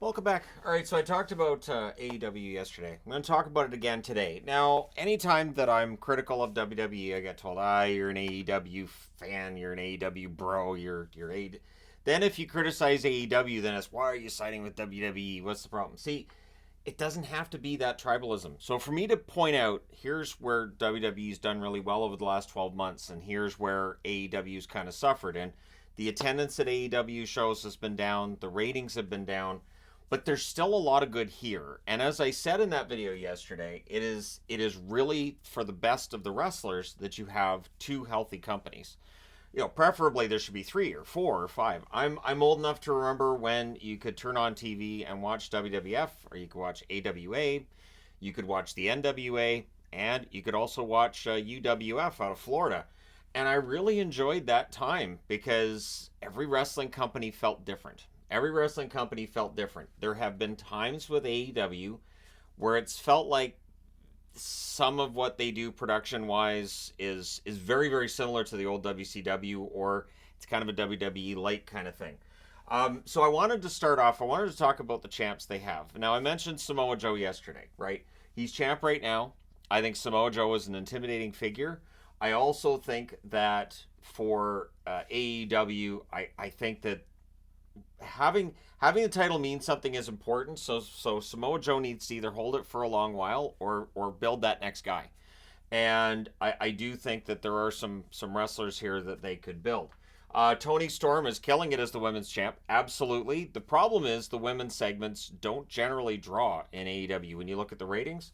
Welcome back. All right, so I talked about AEW yesterday. I'm going to talk about it again today. Now, anytime that I'm critical of WWE, I get told, you're an AEW fan, you're an AEW bro, you're A. Then if you criticize AEW, then it's why are you siding with WWE? What's the problem? See, it doesn't have to be that tribalism. So for me to point out, here's where WWE's done really well over the last 12 months, and here's where AEW's kind of suffered. And the attendance at AEW shows has been down, the ratings have been down, but there's still a lot of good here. And as I said in that video yesterday, it is really for the best of the wrestlers that you have two healthy companies. Preferably there should be three or four or five. I'm old enough to remember when you could turn on TV and watch WWF, or you could watch AWA, you could watch the NWA, and you could also watch UWF out of Florida. And I really enjoyed that time because every wrestling company felt different. Every wrestling company felt different. There have been times with AEW where it's felt like some of what they do production wise is very very similar to the old WCW, or it's kind of a WWE light kind of thing. So I wanted to start off. I wanted to talk about the champs they have. Now I mentioned Samoa Joe yesterday, right? He's champ right now. I think Samoa Joe is an intimidating figure. I also think that for AEW, I think that having the title mean something is important. So Samoa Joe needs to either hold it for a long while or build that next guy. And I do think that there are some wrestlers here that they could build. Tony Storm is killing it as the women's champ. Absolutely. The problem is the women's segments don't generally draw in AEW when you look at the ratings,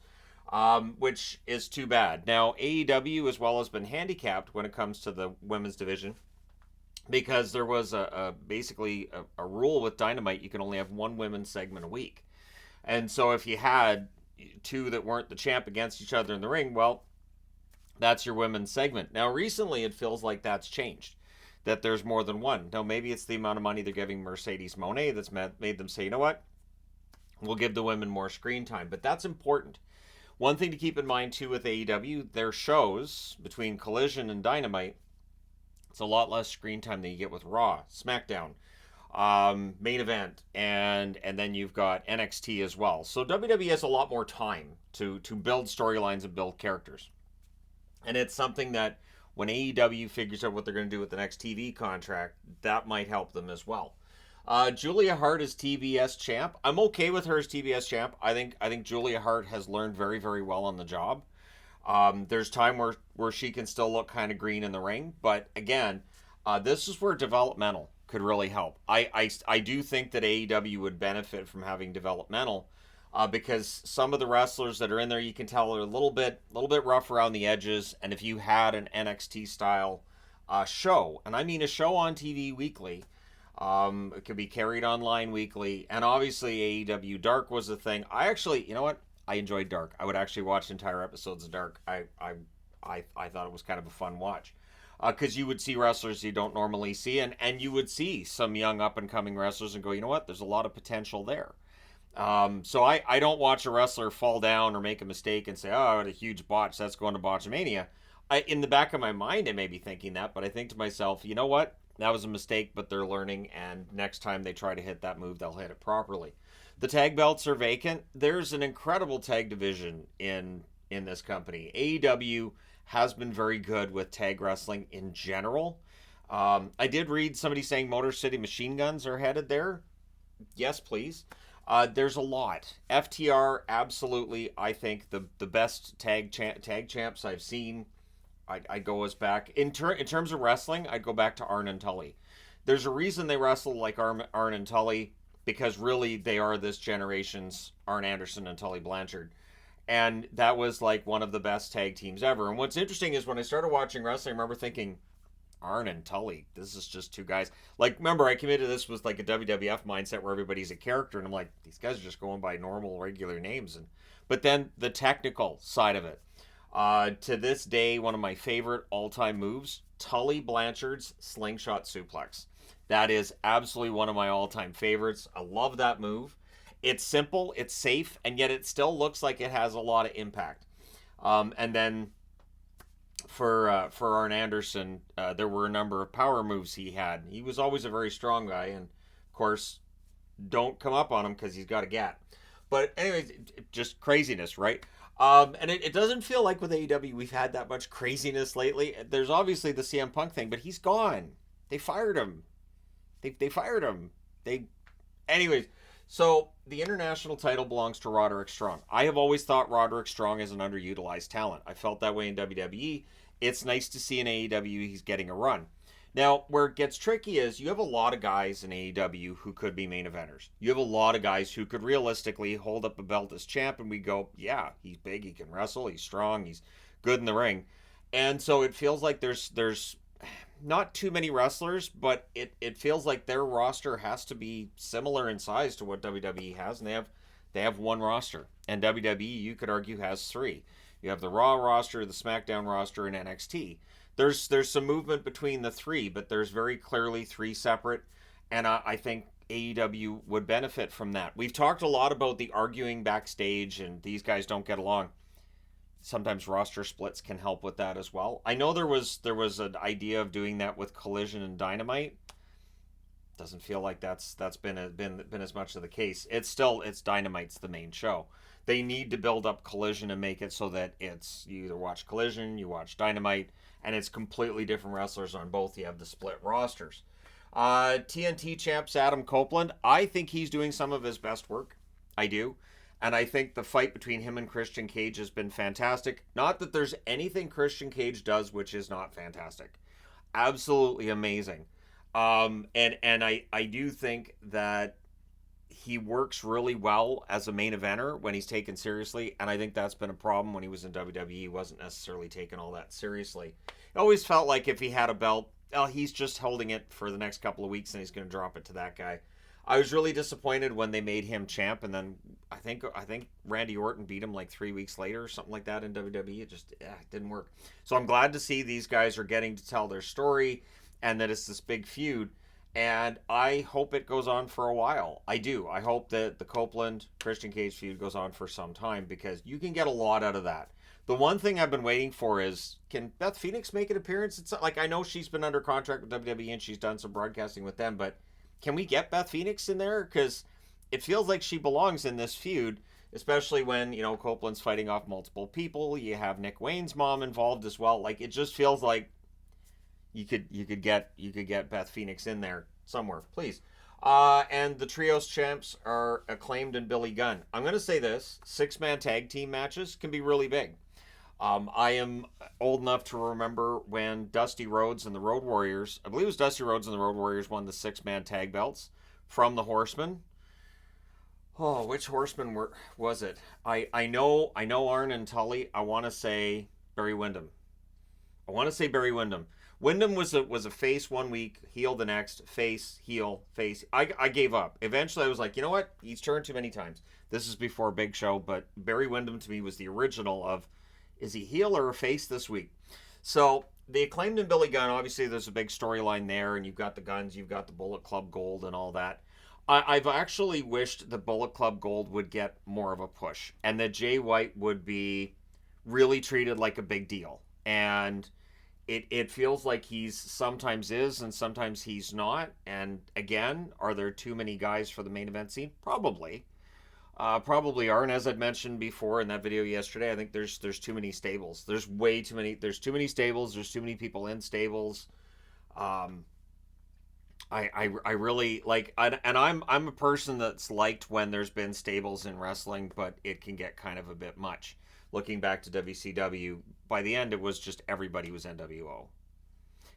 which is too bad. Now, AEW as well has been handicapped when it comes to the women's division because there was basically a rule with Dynamite. You can only have one women's segment a week. And so if you had two that weren't the champ against each other in the ring, well, that's your women's segment. Now, recently, it feels like that's changed, that there's more than one. Now, maybe it's the amount of money they're giving Mercedes Moné that's made them say, you know what, we'll give the women more screen time. But that's important. One thing to keep in mind, too, with AEW, their shows between Collision and Dynamite, it's a lot less screen time than you get with Raw, SmackDown, main event, and then you've got NXT as well. So WWE has a lot more time to build storylines and build characters. And it's something that when AEW figures out what they're going to do with the next TV contract, that might help them as well. Julia Hart is TBS champ. I'm okay with her as TBS champ. I think Julia Hart has learned very very well on the job. There's time where she can still look kind of green in the ring, but again, this is where developmental could really help. I do think that AEW would benefit from having developmental, because some of the wrestlers that are in there, you can tell are a little bit rough around the edges. And if you had an NXT style show, and I mean a show on TV weekly, it could be carried online weekly, and obviously AEW Dark was a thing. I actually, you know what? I enjoyed Dark. I would actually watch entire episodes of Dark. I thought it was kind of a fun watch, because you would see wrestlers you don't normally see, and you would see some young up and coming wrestlers and go, you know what? There's a lot of potential there. So I don't watch a wrestler fall down or make a mistake and say, oh, I had a huge botch, that's going to Botchamania. In the back of my mind, I may be thinking that, but I think to myself, you know what? That was a mistake, but they're learning, and next time they try to hit that move, they'll hit it properly. The tag belts are vacant. There's an incredible tag division in this company. AEW has been very good with tag wrestling in general. I did read somebody saying Motor City Machine Guns are headed there. Yes, please. There's a lot. FTR, absolutely. I think the best tag champs I've seen. I'd go as back in terms of wrestling. I'd go back to Arn and Tully. There's a reason they wrestle like Arn and Tully, because really they are this generation's Arn Anderson and Tully Blanchard, and that was like one of the best tag teams ever. And what's interesting is when I started watching wrestling, I remember thinking, Arn and Tully, this is just two guys. Like, remember, I committed this was like a WWF mindset where everybody's a character, and I'm like, these guys are just going by normal, regular names. But then the technical side of it. To this day, one of my favorite all-time moves, Tully Blanchard's slingshot suplex. That is absolutely one of my all-time favorites. I love that move. It's simple, it's safe, and yet it still looks like it has a lot of impact. And then for Arn Anderson, there were a number of power moves he had. He was always a very strong guy, and of course, don't come up on him because he's got a gat. But anyways, just craziness, right? And it doesn't feel like with AEW we've had that much craziness lately. There's obviously the CM Punk thing, but he's gone. They fired him. They fired him. They anyways. So the international title belongs to Roderick Strong. I have always thought Roderick Strong is an underutilized talent. I felt that way in WWE. It's nice to see in AEW he's getting a run. Now, where it gets tricky is you have a lot of guys in AEW who could be main eventers. You have a lot of guys who could realistically hold up a belt as champ and we go, yeah, he's big, he can wrestle, he's strong, he's good in the ring. And so it feels like there's not too many wrestlers, but it feels like their roster has to be similar in size to what WWE has, and they have one roster. And WWE, you could argue, has three. You have the Raw roster, the SmackDown roster, and NXT. There's some movement between the three, but there's very clearly three separate, and I think AEW would benefit from that. We've talked a lot about the arguing backstage, and these guys don't get along. Sometimes roster splits can help with that as well. I know there was an idea of doing that with Collision and Dynamite. Doesn't feel like that's been as much of the case. It's Dynamite's the main show. They need to build up Collision and make it so that it's you either watch Collision, you watch Dynamite, and it's completely different wrestlers on both. You have the split rosters. TNT champs Adam Copeland. I think he's doing some of his best work. I do. And I think the fight between him and Christian Cage has been fantastic. Not that there's anything Christian Cage does which is not fantastic. Absolutely amazing. And I do think that he works really well as a main eventer when he's taken seriously. And I think that's been a problem when he was in WWE. He wasn't necessarily taken all that seriously. It always felt like if he had a belt, well, he's just holding it for the next couple of weeks and he's going to drop it to that guy. I was really disappointed when they made him champ, and then I think Randy Orton beat him like 3 weeks later or something like that in WWE. It just it didn't work. So I'm glad to see these guys are getting to tell their story, and that it's this big feud. And I hope it goes on for a while. I do. I hope that the Copeland Christian Cage feud goes on for some time because you can get a lot out of that. The one thing I've been waiting for is, can Beth Phoenix make an appearance? It's like I know she's been under contract with WWE and she's done some broadcasting with them, but can we get Beth Phoenix in there? Because it feels like she belongs in this feud, especially when, Copeland's fighting off multiple people. You have Nick Wayne's mom involved as well. Like, it just feels like you could get Beth Phoenix in there somewhere, please. And the trios champs are Acclaimed and Billy Gunn. I'm going to say this: 6-man tag team matches can be really big. I am old enough to remember when Dusty Rhodes and the Road Warriors, I believe it was Dusty Rhodes and the Road Warriors, won the 6-man tag belts from the Horsemen. Oh, which Horseman was it? I know Arn and Tully. I want to say Barry Windham. Windham was a face 1 week, heel the next, face, heel, face. I gave up. Eventually I was like, you know what? He's turned too many times. This is before Big Show, but Barry Windham to me was the original of, is he heel or a face this week? So the Acclaimed and Billy Gunn, obviously there's a big storyline there, and you've got the Guns, you've got the Bullet Club Gold and all that. I've actually wished the Bullet Club Gold would get more of a push, and that Jay White would be really treated like a big deal. And it feels like he's sometimes is and sometimes he's not. And again, are there too many guys for the main event scene? Probably. Probably are, and as I'd mentioned before in that video yesterday, I think there's too many stables. There's way too many. There's too many stables. There's too many people in stables. I really like, and I'm a person that's liked when there's been stables in wrestling, but it can get kind of a bit much. Looking back to WCW, by the end it was just everybody was NWO.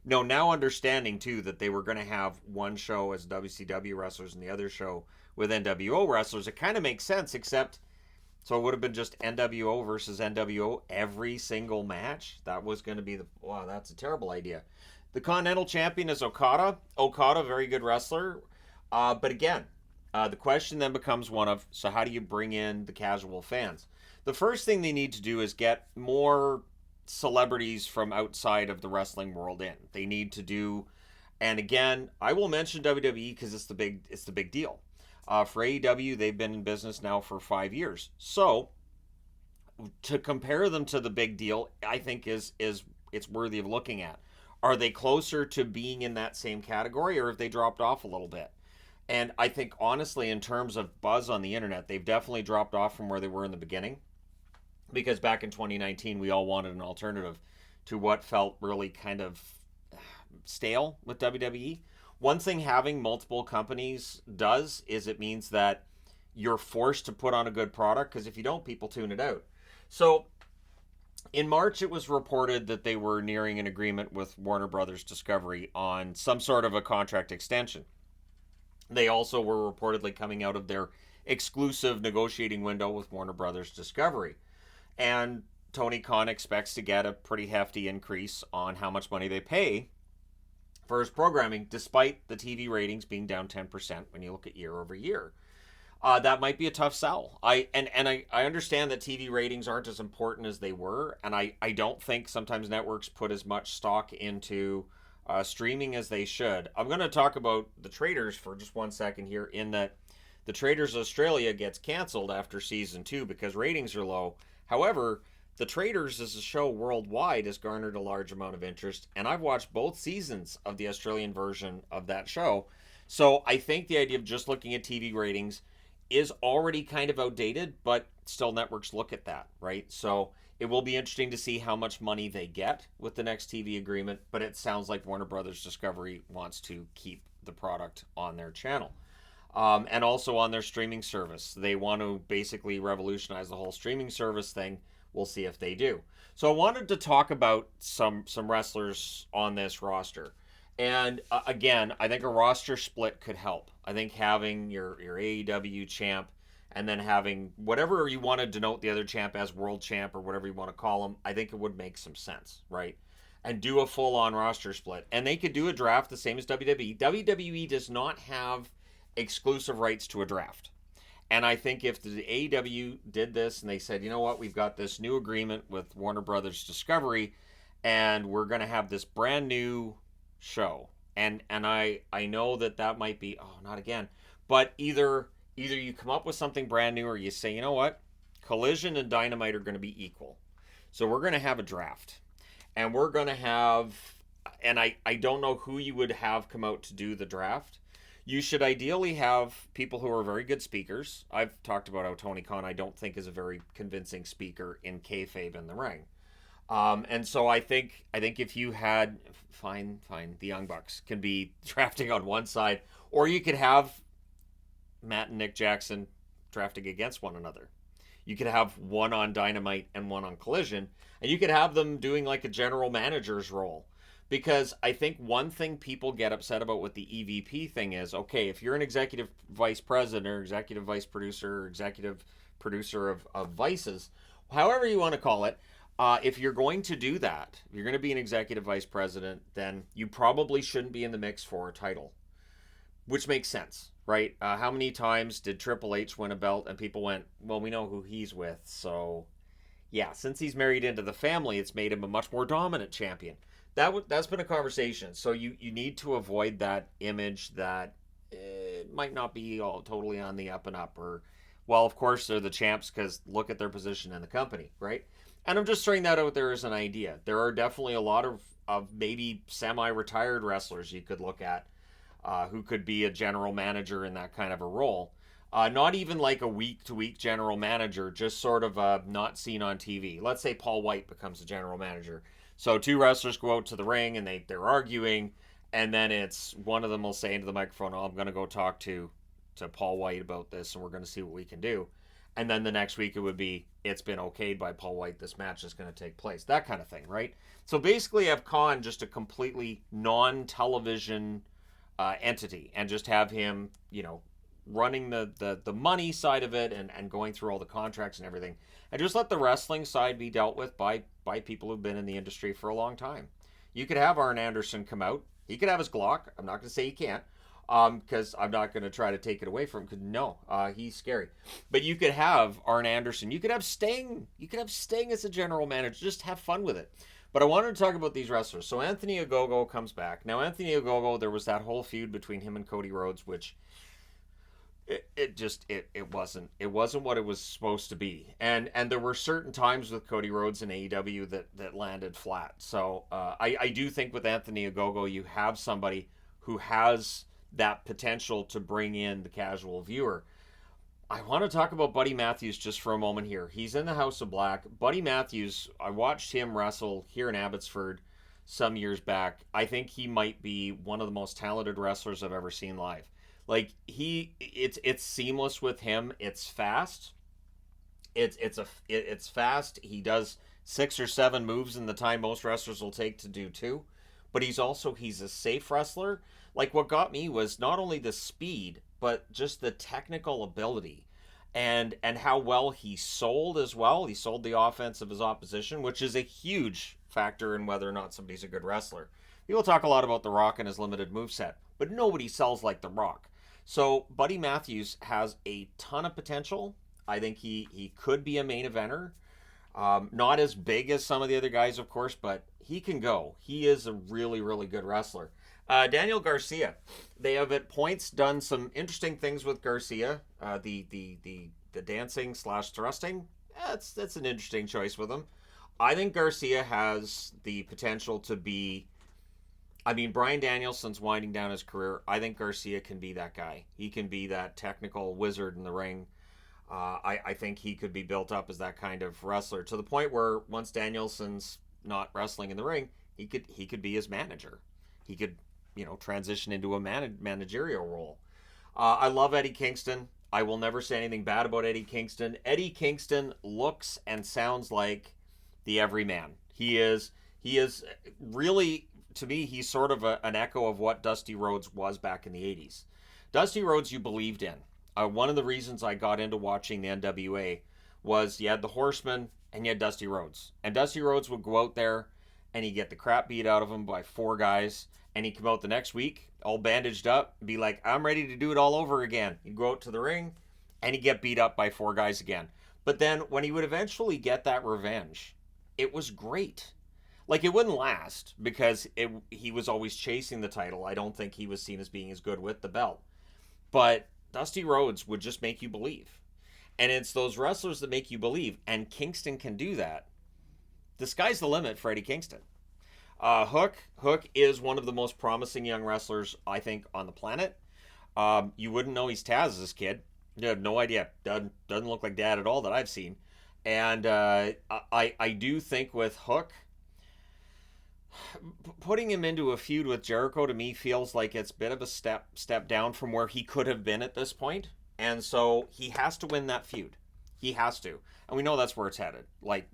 No, now understanding too that they were going to have one show as WCW wrestlers and the other show with NWO wrestlers, it kind of makes sense, except so it would have been just NWO versus NWO every single match. That was going to be wow, that's a terrible idea. The Continental Champion is Okada. Okada, very good wrestler. But again, the question then becomes one of, so how do you bring in the casual fans? The first thing they need to do is get more celebrities from outside of the wrestling world in. They need to do, and again, I will mention WWE because it's the big deal. For AEW, they've been in business now for 5 years. So to compare them to the big deal, I think is it's worthy of looking at. Are they closer to being in that same category, or have they dropped off a little bit? And I think, honestly, in terms of buzz on the internet, they've definitely dropped off from where they were in the beginning. Because back in 2019, we all wanted an alternative to what felt really kind of stale with WWE. One thing having multiple companies does is it means that you're forced to put on a good product, because if you don't, people tune it out. So in March, it was reported that they were nearing an agreement with Warner Brothers Discovery on some sort of a contract extension. They also were reportedly coming out of their exclusive negotiating window with Warner Brothers Discovery. And Tony Khan expects to get a pretty hefty increase on how much money they pay for his programming, despite the TV ratings being down 10% when you look at year over year. That might be a tough sell. I understand that TV ratings aren't as important as they were, and I don't think sometimes networks put as much stock into streaming as they should. I'm going to talk about the Traders for just 1 second here, in that the Traders Australia gets canceled after season 2 because ratings are low. However, the Traders as a show worldwide has garnered a large amount of interest, and I've watched both seasons of the Australian version of that show. So I think the idea of just looking at TV ratings is already kind of outdated, but still networks look at that, right? So it will be interesting to see how much money they get with the next TV agreement, but it sounds like Warner Brothers Discovery wants to keep the product on their channel. And also on their streaming service. They want to basically revolutionize the whole streaming service thing. We'll see if they do. So I wanted to talk about some wrestlers on this roster. And again, I think a roster split could help. I think having your AEW champ and then having whatever you want to denote the other champ as, world champ or whatever you want to call him, I think it would make some sense, right? And do a full-on roster split. And they could do a draft the same as WWE. WWE does not have exclusive rights to a draft. And I think if the AEW did this and they said, you know what, we've got this new agreement with Warner Brothers Discovery, and we're going to have this brand new show. And I know that might be, oh, not again. But either you come up with something brand new, or you say, you know what, Collision and Dynamite are going to be equal. So we're going to have a draft. And we're going to have, and I don't know who you would have come out to do the draft. You should ideally have people who are very good speakers. I've talked about how Tony Khan, I don't think, is a very convincing speaker in kayfabe in the ring. And so I think if you had, fine, the Young Bucks can be drafting on one side, or you could have Matt and Nick Jackson drafting against one another. You could have one on Dynamite and one on Collision, and you could have them doing like a general manager's role. Because I think one thing people get upset about with the EVP thing is, okay, if you're an executive vice president or executive vice producer or executive producer of vices, however you want to call it, if you're going to do that, if you're going to be an executive vice president, then you probably shouldn't be in the mix for a title, which makes sense, right? How many times did Triple H win a belt and people went, well, we know who he's with, so yeah, since he's married into the family, it's made him a much more dominant champion. That's been a conversation. So you need to avoid that image that it might not be all totally on the up and up, or, well, of course they're the champs because look at their position in the company, right? And I'm just throwing that out there as an idea. There are definitely a lot of maybe semi-retired wrestlers you could look at who could be a general manager in that kind of a role. Not even like a week-to-week general manager, just sort of not seen on TV. Let's say Paul White becomes a general manager. So two wrestlers go out to the ring and they're arguing, and then it's one of them will say into the microphone, oh, I'm going to go talk to Paul White about this, and we're going to see what we can do. And then the next week it would be, it's been okayed by Paul White, this match is going to take place. That kind of thing, right? So basically have Khan just a completely non-television entity, and just have him, running the money side of it, and going through all the contracts and everything, and just let the wrestling side be dealt with by people who've been in the industry for a long time. You could have Arn Anderson come out. He could have his Glock. I'm not going to say he can't, because I'm not going to try to take it away from him, because no, he's scary. But you could have Arn Anderson. You could have Sting. You could have Sting as a general manager. Just have fun with it. But I wanted to talk about these wrestlers. So Anthony Ogogo comes back. Now, Anthony Ogogo, there was that whole feud between him and Cody Rhodes, which it wasn't what it was supposed to be, and there were certain times with Cody Rhodes and AEW that landed flat. So I do think with Anthony Ogogo, you have somebody who has that potential to bring in the casual viewer. I want to talk about Buddy Matthews just for a moment here. He's in the House of Black. Buddy Matthews, I watched him wrestle here in Abbotsford some years back. I think he might be one of the most talented wrestlers I've ever seen live. Like it's seamless with him. It's fast. It's fast. He does 6 or 7 moves in the time most wrestlers will take to do two. But he's a safe wrestler. Like what got me was not only the speed, but just the technical ability and how well he sold as well. He sold the offense of his opposition, which is a huge factor in whether or not somebody's a good wrestler. People talk a lot about The Rock and his limited moveset, but nobody sells like The Rock. So Buddy Matthews has a ton of potential. I think he could be a main eventer. Not as big as some of the other guys, of course, but he can go. He is a really, really good wrestler. Daniel Garcia. They have at points done some interesting things with Garcia. The dancing slash thrusting. That's an interesting choice with him. I think Garcia has the potential to be. I mean, Bryan Danielson's winding down his career. I think Garcia can be that guy. He can be that technical wizard in the ring. I think he could be built up as that kind of wrestler to the point where once Danielson's not wrestling in the ring, he could be his manager. He could, transition into a managerial role. I love Eddie Kingston. I will never say anything bad about Eddie Kingston. Eddie Kingston looks and sounds like the everyman. He is really, to me, he's sort of an echo of what Dusty Rhodes was back in the 80s. Dusty Rhodes you believed in. One of the reasons I got into watching the NWA was you had the Horsemen and you had Dusty Rhodes. And Dusty Rhodes would go out there and he'd get the crap beat out of him by 4 guys. And he'd come out the next week all bandaged up and be like, I'm ready to do it all over again. He'd go out to the ring and he'd get beat up by 4 guys again. But then when he would eventually get that revenge, it was great. Like, it wouldn't last because he was always chasing the title. I don't think he was seen as being as good with the belt. But Dusty Rhodes would just make you believe. And it's those wrestlers that make you believe. And Kingston can do that. The sky's the limit for Eddie Kingston. Hook is one of the most promising young wrestlers, I think, on the planet. You wouldn't know he's Taz's kid. You have no idea. Doesn't look like Dad at all that I've seen. And I do think with Hook, putting him into a feud with Jericho to me feels like it's a bit of a step down from where he could have been at this point. And so he has to win that feud. He has to. And we know that's where it's headed. Like,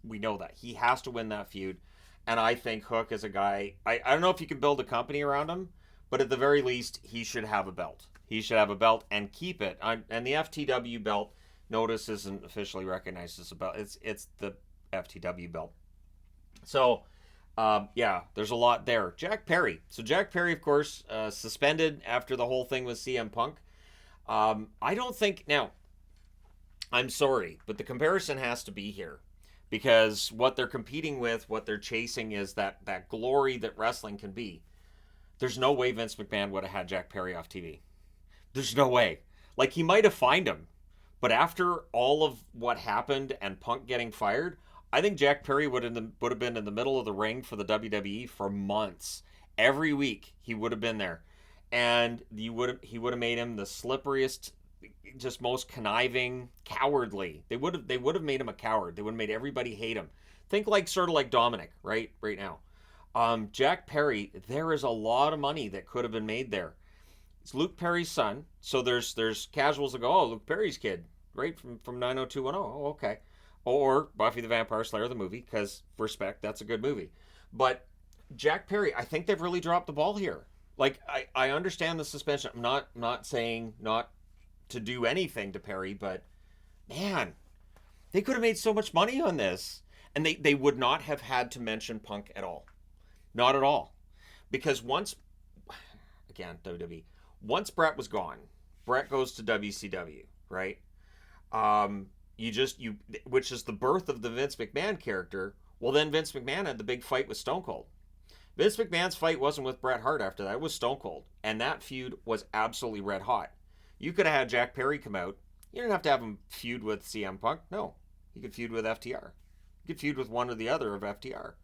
we know that. He has to win that feud. And I think Hook is a guy, I don't know if you can build a company around him, but at the very least, he should have a belt. He should have a belt and keep it. And the FTW belt, notice, isn't officially recognized as a belt. It's the FTW belt. So, there's a lot there. Jack Perry. So Jack Perry, of course, suspended after the whole thing with CM Punk. I don't think, now, I'm sorry, but the comparison has to be here. Because what they're competing with, what they're chasing is that glory that wrestling can be. There's no way Vince McMahon would have had Jack Perry off TV. There's no way. Like, he might have fined him. But after all of what happened and Punk getting fired, I think Jack Perry would have been in the middle of the ring for the WWE for months. Every week he would have been there. And he would have made him the slipperiest, just most conniving, cowardly. They would have made him a coward. They would have made everybody hate him. Think sort of like Dominic, right now. Jack Perry, there is a lot of money that could have been made there. It's Luke Perry's son, so there's casuals that go, oh, Luke Perry's kid, right, from 90210. Oh, okay. Or Buffy the Vampire Slayer, the movie, because respect, that's a good movie. But Jack Perry, I think they've really dropped the ball here. Like, I understand the suspension. I'm not saying not to do anything to Perry, but man, they could have made so much money on this. And they would not have had to mention Punk at all. Not at all. Because once WWE, once Brett was gone, Brett goes to WCW, right? Which is the birth of the Vince McMahon character. Well, then Vince McMahon had the big fight with Stone Cold. Vince McMahon's fight wasn't with Bret Hart after that. It was Stone Cold. And that feud was absolutely red hot. You could have had Jack Perry come out. You didn't have to have him feud with CM Punk. No. He could feud with FTR. He could feud with one or the other of FTR.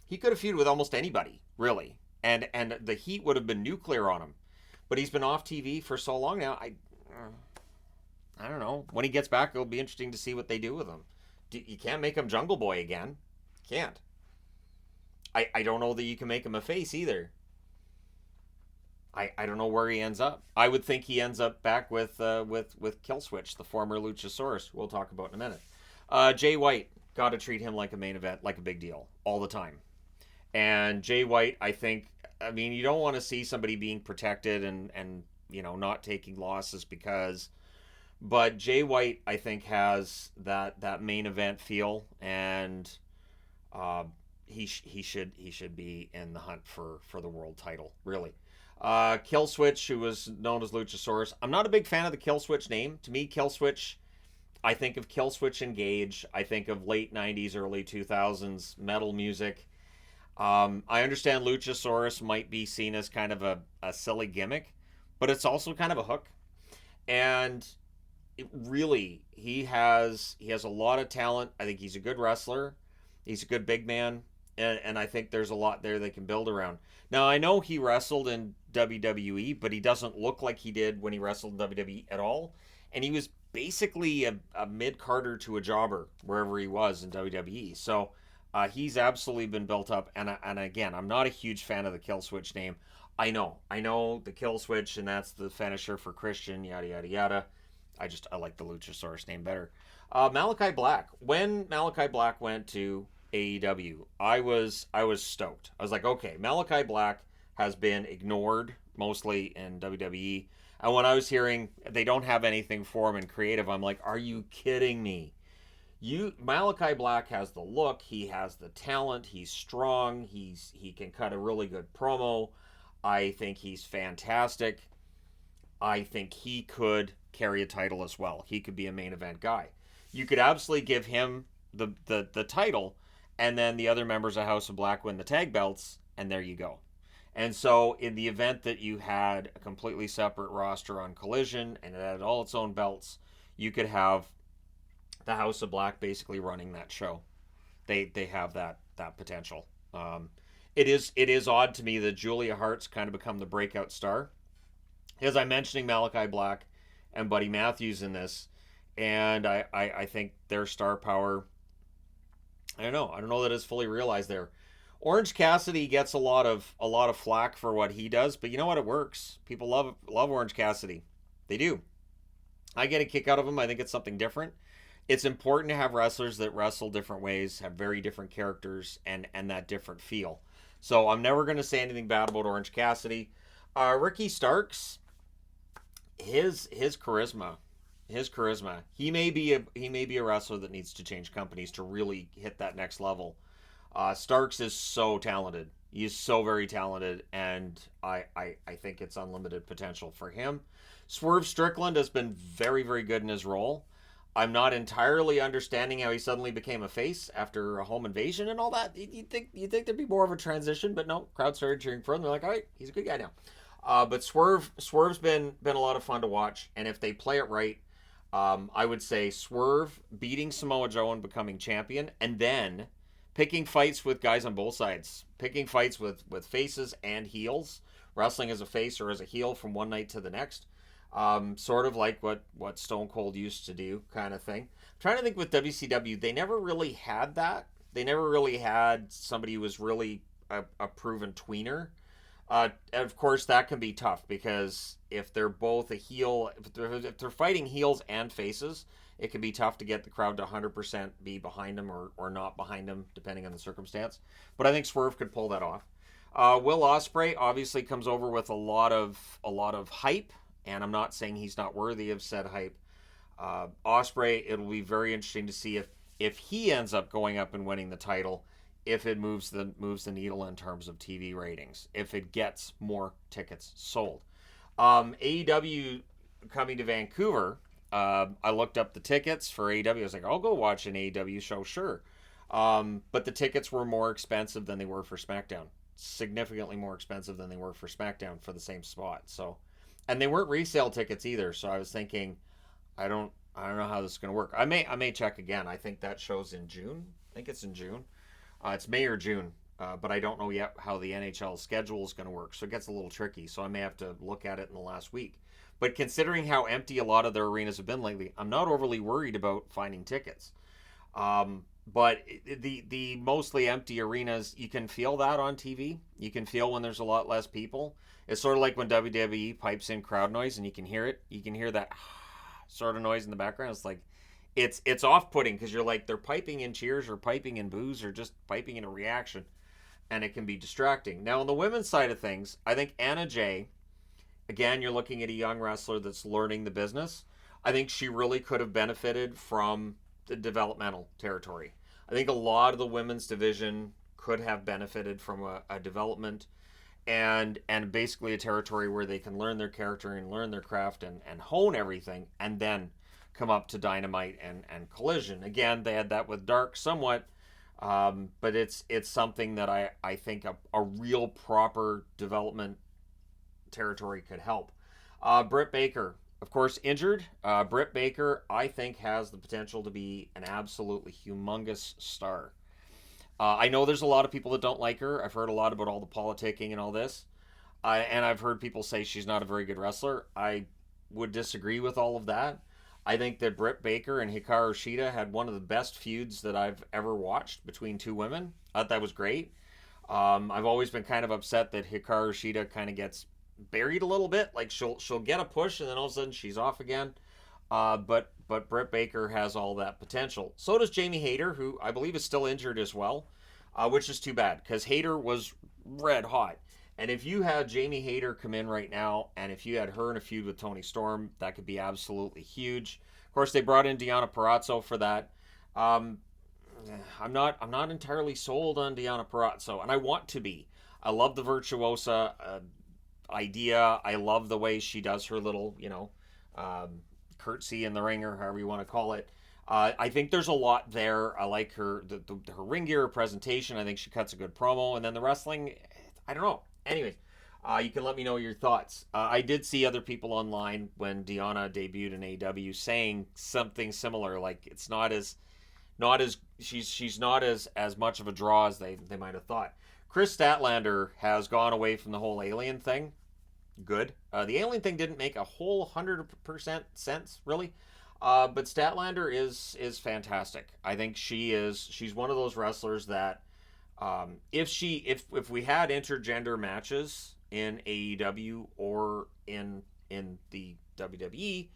He could have feuded with almost anybody, really. And the heat would have been nuclear on him. but he's been off TV for so long now. I don't know. When he gets back, it'll be interesting to see what they do with him. You can't make him Jungle Boy again. Can't. I don't know that you can make him a face either. I don't know where he ends up. I would think he ends up back with Killswitch, the former Luchasaurus. We'll talk about in a minute. Jay White, got to treat him like a main event, like a big deal, all the time. And Jay White, I mean, you don't want to see somebody being protected and not taking losses but Jay White, I think, has that main event feel, and he should be in the hunt for the world title, really. Killswitch, who was known as Luchasaurus. I'm not a big fan of the Killswitch name. To me, Killswitch, I think of Killswitch Engage. I think of late 90s, early 2000s metal music. I understand Luchasaurus might be seen as kind of a silly gimmick, but it's also kind of a hook. And he has a lot of talent. I think he's a good wrestler. He's a good big man. And I think there's a lot there they can build around. Now, I know he wrestled in WWE, but he doesn't look like he did when he wrestled in WWE at all. And he was basically a mid-carder to a jobber wherever he was in WWE. So he's absolutely been built up. And again, I'm not a huge fan of the Killswitch name. I know the Killswitch, and that's the finisher for Christian, yada, yada, yada. I like the Luchasaurus name better. Malachi Black. When Malachi Black went to AEW, I was stoked. I was like, okay, Malachi Black has been ignored mostly in WWE, and when I was hearing they don't have anything for him in creative, I'm like, are you kidding me? Malachi Black has the look, he has the talent, he's strong, he can cut a really good promo. I think he's fantastic. I think he could carry a title as well. He could be a main event guy. You could absolutely give him the title, and then the other members of House of Black win the tag belts, and there you go. And so in the event that you had a completely separate roster on Collision and it had all its own belts, you could have the House of Black basically running that show. They have that potential. It is odd to me that Julia Hart's kind of become the breakout star. As I'm mentioning Malachi Black and Buddy Matthews in this, and I think their star power, I don't know that it's fully realized there. Orange Cassidy gets a lot of flack for what he does, but you know what? It works. People love Orange Cassidy. They do. I get a kick out of him. I think it's something different. It's important to have wrestlers that wrestle different ways, have very different characters, and that different feel. So I'm never going to say anything bad about Orange Cassidy. Ricky Starks, his charisma. He may be a wrestler that needs to change companies to really hit that next level. Starks is so talented. He is so very talented, and I think it's unlimited potential for him. Swerve Strickland has been very, very good in his role. I'm not entirely understanding how he suddenly became a face after a home invasion and all that. You'd think there'd be more of a transition, but no, crowd started cheering for him. They're like, all right, he's a good guy now. But Swerve's been a lot of fun to watch, and if they play it right, I would say Swerve beating Samoa Joe and becoming champion, and then picking fights with guys on both sides, picking fights with faces and heels, wrestling as a face or as a heel from one night to the next. Sort of like what Stone Cold used to do, kind of thing. I'm trying to think with WCW, they never really had that. They never really had somebody who was really a proven tweener. Of course, that can be tough because if they're both a heel, if they're fighting heels and faces, it can be tough to get the crowd to 100% be behind them or not behind them, depending on the circumstance. But I think Swerve could pull that off. Will Ospreay obviously comes over with a lot of hype, and I'm not saying he's not worthy of said hype. Ospreay, it'll be very interesting to see if he ends up going up and winning the title, if it moves the needle in terms of TV ratings, if it gets more tickets sold. AEW coming to Vancouver. I looked up the tickets for AEW. I was like, I'll go watch an AEW show, sure. But the tickets were more expensive than they were for SmackDown. Significantly more expensive than they were for SmackDown for the same spot. So, and they weren't resale tickets either. So I was thinking, I don't know how this is going to work. I may check again. I think that show's in June. I think it's in June. It's May or June. but I don't know yet how the NHL schedule is going to work, so it gets a little tricky. So I may have to look at it in the last week. But considering how empty a lot of their arenas have been lately, I'm not overly worried about finding tickets. But the mostly empty arenas, you can feel that on TV. You can feel when there's a lot less people. It's sort of like when WWE pipes in crowd noise and you can hear it. You can hear that sort of noise in the background. It's like it's off-putting because you're like they're piping in cheers or piping in boos or just piping in a reaction, and it can be distracting. Now on the women's side of things, I think Anna Jay, again, you're looking at a young wrestler that's learning the business. I think she really could have benefited from the developmental territory. I think a lot of the women's division could have benefited from a development and basically a territory where they can learn their character and learn their craft and hone everything and then come up to Dynamite and Collision. Again, they had that with Dark somewhat, but it's something that I think a real proper development territory could help. Britt Baker, of course, injured. Britt Baker, I think, has the potential to be an absolutely humongous star. I know there's a lot of people that don't like her. I've heard a lot about all the politicking and all this. And I've heard people say she's not a very good wrestler. I would disagree with all of that. I think that Britt Baker and Hikaru Shida had one of the best feuds that I've ever watched between two women. I thought that was great. I've always been kind of upset that Hikaru Shida kind of gets buried a little bit. Like she'll get a push and then all of a sudden she's off again. But Britt Baker has all that potential. So does Jamie Hayter, who I believe is still injured as well, which is too bad because Hayter was red hot. And if you had Jamie Hayter come in right now, and if you had her in a feud with Toni Storm, that could be absolutely huge. Of course, they brought in Dianna Perazzo for that. I'm not entirely sold on Dianna Perazzo, and I want to be. I love the virtuosa idea. I love the way she does her little, curtsy in the ring, or however you want to call it. I think there's a lot there. I like her her ring gear presentation. I think she cuts a good promo, and then the wrestling, I don't know. Anyways, you can let me know your thoughts. I did see other people online when Dianna debuted in AEW saying something similar, like it's not as she's not as much of a draw as they might have thought. Chris Statlander has gone away from the whole alien thing. Good. The alien thing didn't make a whole 100% sense, really. But Statlander is fantastic. I think she's one of those wrestlers that if we had intergender matches in AEW or in the WWE,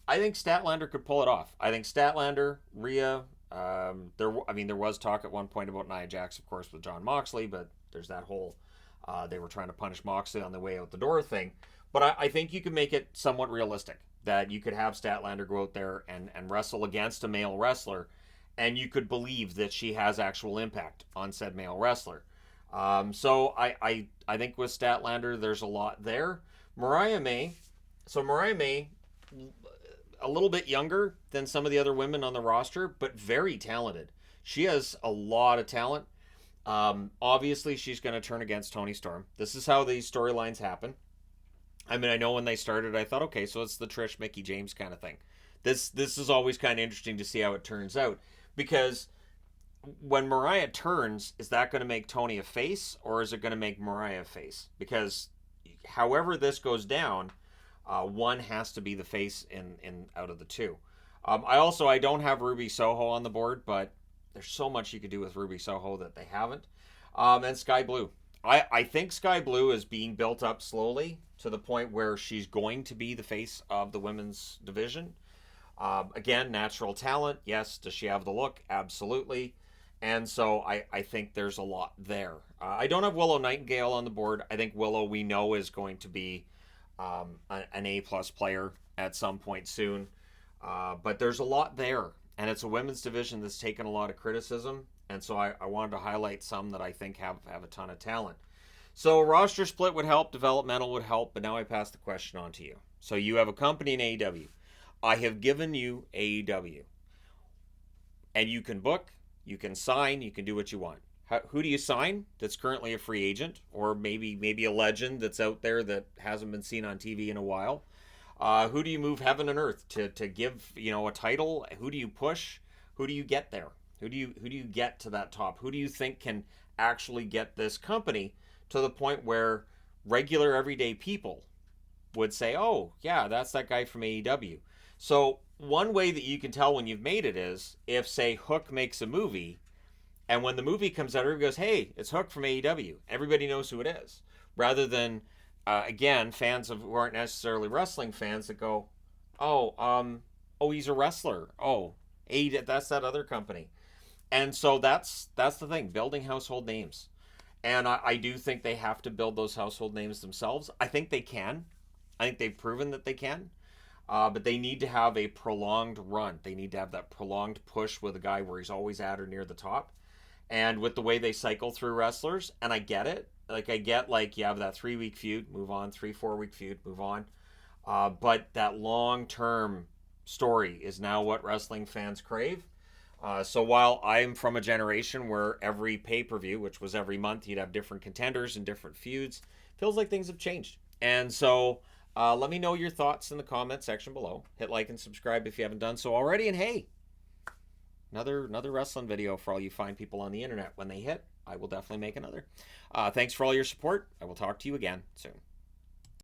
I think Statlander could pull it off. I think Statlander, Rhea, there was talk at one point about Nia Jax, of course, with Jon Moxley, but there's that whole they were trying to punish Moxley on the way out the door thing. But I think you can make it somewhat realistic that you could have Statlander go out there and wrestle against a male wrestler, and you could believe that she has actual impact on said male wrestler. So I think with Statlander, there's a lot there. Mariah May, a little bit younger than some of the other women on the roster, but very talented. She has a lot of talent. Obviously, she's going to turn against Toni Storm. This is how these storylines happen. I mean, I know when they started, I thought, okay, so it's the Trish, Mickie James kind of thing. This is always kind of interesting to see how it turns out. Because when Mariah turns, is that going to make Toni a face, or is it going to make Mariah a face? Because however this goes down, one has to be the face in out of the two. I don't have Ruby Soho on the board, but there's so much you could do with Ruby Soho that they haven't. And Sky Blue. I think Sky Blue is being built up slowly to the point where she's going to be the face of the women's division. Again, natural talent. Yes. Does she have the look? Absolutely. And so I think there's a lot there. I don't have Willow Nightingale on the board. I think Willow, we know, is going to be an A-plus player at some point soon. But there's a lot there. And it's a women's division that's taken a lot of criticism. And so I wanted to highlight some that I think have a ton of talent. So roster split would help, developmental would help, but now I pass the question on to you. So you have a company in AEW. I have given you AEW. And you can book, you can sign, you can do what you want. Who do you sign that's currently a free agent? Or maybe a legend that's out there that hasn't been seen on TV in a while? Who do you move heaven and earth to give a title? Who do you push? Who do you get there? Who do you get to that top? Who do you think can actually get this company to the point where regular everyday people would say, oh, yeah, that's that guy from AEW. So, one way that you can tell when you've made it is if, say, Hook makes a movie, and when the movie comes out, everybody goes, hey, it's Hook from AEW. Everybody knows who it is. Rather than, again, fans who aren't necessarily wrestling fans that go, oh, oh, he's a wrestler. Oh, that's that other company. And so that's the thing, building household names. And I do think they have to build those household names themselves. I think they can. I think they've proven that they can. But they need to have a prolonged run. They need to have that prolonged push with a guy where he's always at or near the top. And with the way they cycle through wrestlers, and I get it. Like, I get, like, you have that 3 week feud, move on, 3-4 week feud, move on. But that long term story is now what wrestling fans crave. So while I'm from a generation where every pay per view, which was every month, you'd have different contenders and different feuds, feels like things have changed. And so let me know your thoughts in the comment section below. Hit like and subscribe if you haven't done so already. And hey, another wrestling video for all you fine people on the internet. When they hit, I will definitely make another. Thanks for all your support. I will talk to you again soon.